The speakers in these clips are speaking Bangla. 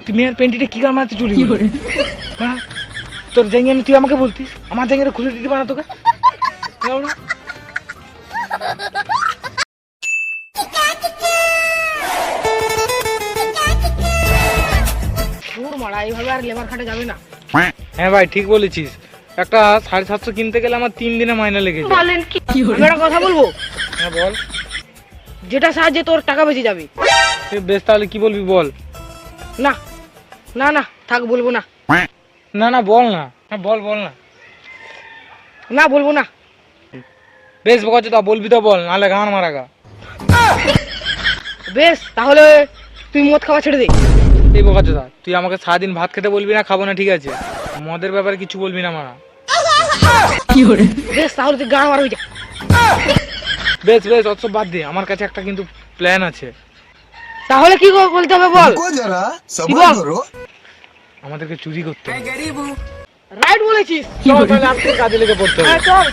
তুমি আর পেন্টিটা কি কার মারতে চুরি করে? হ্যাঁ তোর জাঙ্গিয়া তুই আমাকে বলতিস, আমার জাঙ্গিয়াটা খুলে দিতে পারা তোকে? মারা এইভাবে আর লেবার খাটে যাবে না। হ্যাঁ ভাই ঠিক বলেছিস, একটা 750 কিনতে গেলে আমার 3 দিনে মাইনে লেগেছে। বলেন কি? আমি একটা কথা বলবো। হ্যাঁ বল। যেটা সাহায্যে তোর টাকা বেঁচে যাবে। বেশ তাহলে কি বলবি বল। না না না থাক বলবো না। না না বল না। হ্যাঁ বল বল না। না বলবো না। বেশ বোকাচোদা বলবি তো বল, নাহলে গান মারা গা। বেশ তাহলে তুই মদ খাওয়া ছেড়ে দে। এই বোকাচোদা তুই আমাকে সারাদিন ভাত খেতে বলবি না, খাবো না ঠিক আছে, মদের ব্যাপারে কিছু বলবি না মারা। বেশ তাহলে তুই গান মার হয়ে যা। বেশ বেশ অসব বাদ দে, আমার কাছে একটা কিন্তু প্ল্যান আছে। তাহলে কি বলতে হবে বল। কি বল? আমাদেরকে চুরি করতে হবে। রাইট বলেছিস। চল তাহলে আজকে কাজে লেগে পড়তে হবে। হ্যাঁ চল।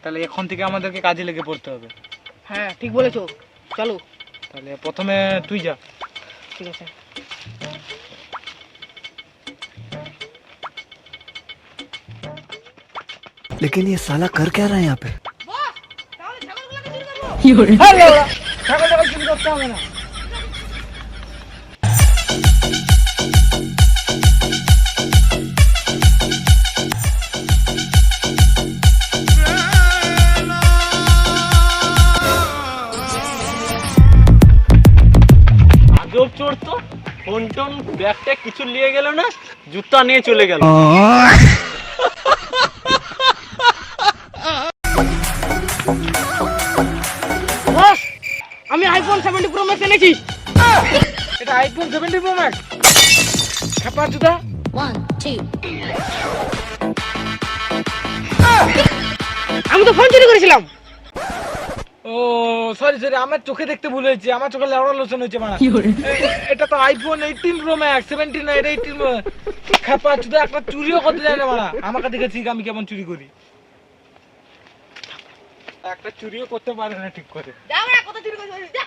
তাহলে এখন থেকে আমাদেরকে কাজে লেগে পড়তে হবে। হ্যাঁ ঠিক বলেছো, চলো। তাহলে প্রথমে তুই যা। ঠিক আছে। लेकिन ये साला कर क्या रहा है यहाँ पे? ছাগল টাগল চুরি করতে হবে না। আজব চোর তো, ফোন টোন ব্যাগটা কিছু নিয়ে গেল না, জুতা নিয়ে চলে গেল। বস আমি আইফোন 70 প্রো ম্যাক্স এনেছি। এটা আইফোন 70 প্রো ম্যাক্স। ছাপা জুতা। 1 2 আমি তো ফোন চুরি করেছিলাম। ও সরি সরি, আমার চোখে দেখতে ভুল হয়েছে, আমার চোখে লেওড়া লোশন হয়েছে মারা। এটা তো আইফোন 18 প্রো ম্যাক্স, 17 না, এটা 18। খাপা জুতা একটা চুরিও করতে যায় না মারা, আমাকে দেখেছি আমি কেমন চুরি করি। একটা চুরিও করতে পারে না ঠিক করে। যা বড়া কত চুরি করেছিস যা।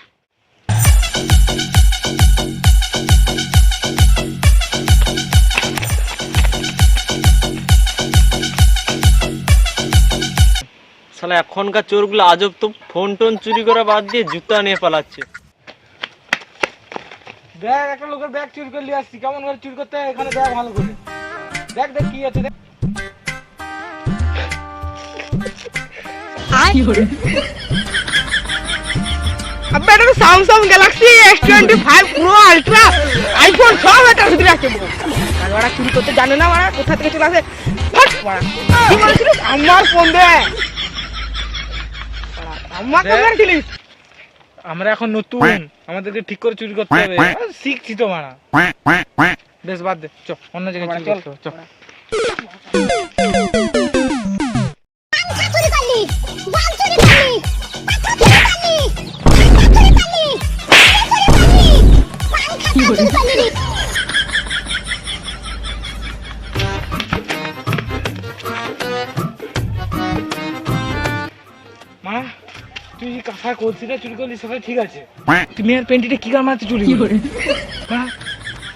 শালা এখনকার চোরগুলো আজব তো, ফোন টোন চুরি করা বাদ দিয়ে জুতা নিয়ে পালাচ্ছে। দেখ একটা লোকের ব্যাগ চুরি করে নিয়ে আসছি, কেমন করে চুরি করতে হয় এখানে দেখ ভালো করে। দেখ দেখ কি আছে দেখ। আব্বা এটা তো Samsung Galaxy S25 pro ultra iPhone সব এটা ভিতরে আছে। আর ওরা চুরি করতে জানে না, ওরা কোথা থেকে চলে আসে। ফাট ওরা কি বলছিস? আমার ফোন দে। আমার ফোন রাখিলিস। আমরা এখন নতুন, আমাদেরকে ঠিক করে চুরি করতে হবে, শিখছি তো মারা। বেশ বাদ দে, চ অন্য জায়গায় চুরি করতে হবে, চ। মা তুই কাঁথা করছিস না, চুরি করলি সবাই ঠিক আছে, তুমি আর পেন্টিটা কি কার মারতে চুরি করে? মা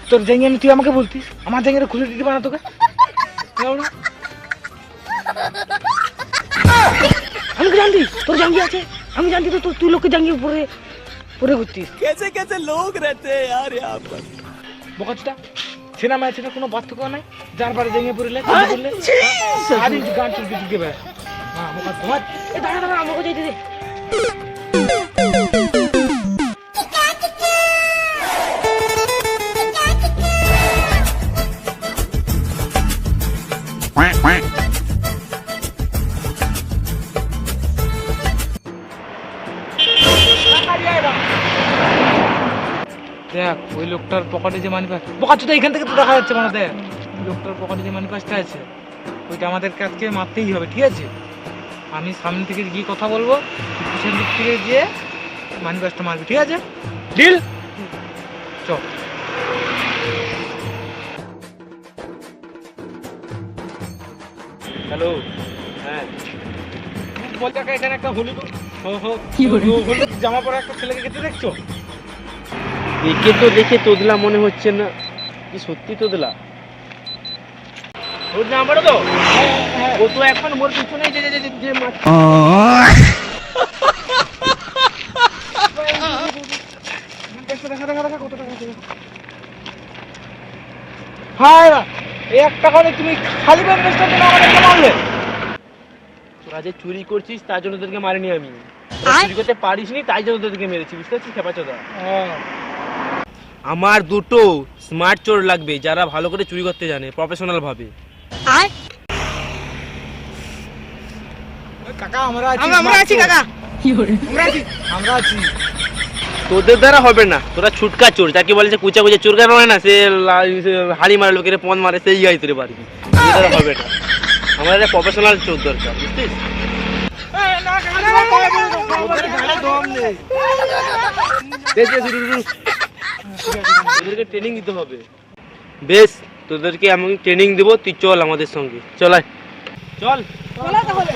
তোর জাঙ্গিয়া তুই আমাকে বলতিস, আমার জাঙ্গিয়াটা খুলে দিতে পারা তোকে? আমি তো জানতি তোর জাঙ্গি আছে, আমি জানতি তো তুই লোককে জাঙ্গি পরে পরে ঘুরতিস। कैसे कैसे लोग रहते हैं यार यहाँ पर। বোকাচোদা সিনেমা আছে না, কোনো পার্থক্য নাই, যার বাড়ি জাঙ্গিয়া পড়লে বললে সারাদিন গান চলতে চুলকে বেড়ায়। মা বোকা তোমার এ দাঁড়া দাঁড়া আমাকে যাইতে দে। দেখ ওই লোকটার পকেটে যে মানি পাস, বোকাচোদা এখান থেকে তো দেখা যাচ্ছে মানে, দেখ লোকটার পকেটে যে মানি পাসটা আছে ওইটা আমাদের কাছে মারতেই হবে, ঠিক আছে? আমি সামনে থেকে গিয়ে কথা বলবো, পিছন দিক থেকে গিয়ে মানি পাসটা মারবি, ঠিক আছে? ডিল। চ। হ্যালো, হ্যাঁ বলতে এখানে একটা হলুদ হলুদ জামা পরা একটা ছেলেকে কেটে দেখছো? দেখে তোদলা মনে হচ্ছে না, কি সত্যি তোদলা? ওর জামা পড়ো তো? ও তো এখন মোর পিছনেই যে মাছ। হ্যাঁ এই একটা করে তুমি খালি ব্যান্ডেজটা দিলে আমাদেরকে মারলে। তোরা যে চুরি করছিস তার জন্য তোদেরকে মারিনি আমি, চুরি করতে পারিসনি তাই জন্য তোদেরকে মেরেছি, বুঝতে পারছিস খেপাচোদা? আমার দুটো স্মার্ট চোর লাগবে যারা ভালো করে চুরি করতে জানে প্রফেশনাল ভাবে। কাকা আমরা আমরা আছি কাকা। আমরা আছি। তোদের দ্বারা হবে না, তোরা ছুটকা চোর, যাকে বলে যে কুচা কুচা চোর কেন হয় না, সে হাড়ি মারে লোকের পন মারে, সেই গাই তোরে পারবি। তোদের দ্বারা হবে না, আমার একটা প্রফেশনাল চোর দরকার, বুঝছিস? তোদেরকে ট্রেনিং দিতে হবে। বেশ, তোদেরকে আমি ট্রেনিং দেবো, তুই চল আমাদের সঙ্গে, চল আয়। চল। চলো তাহলে।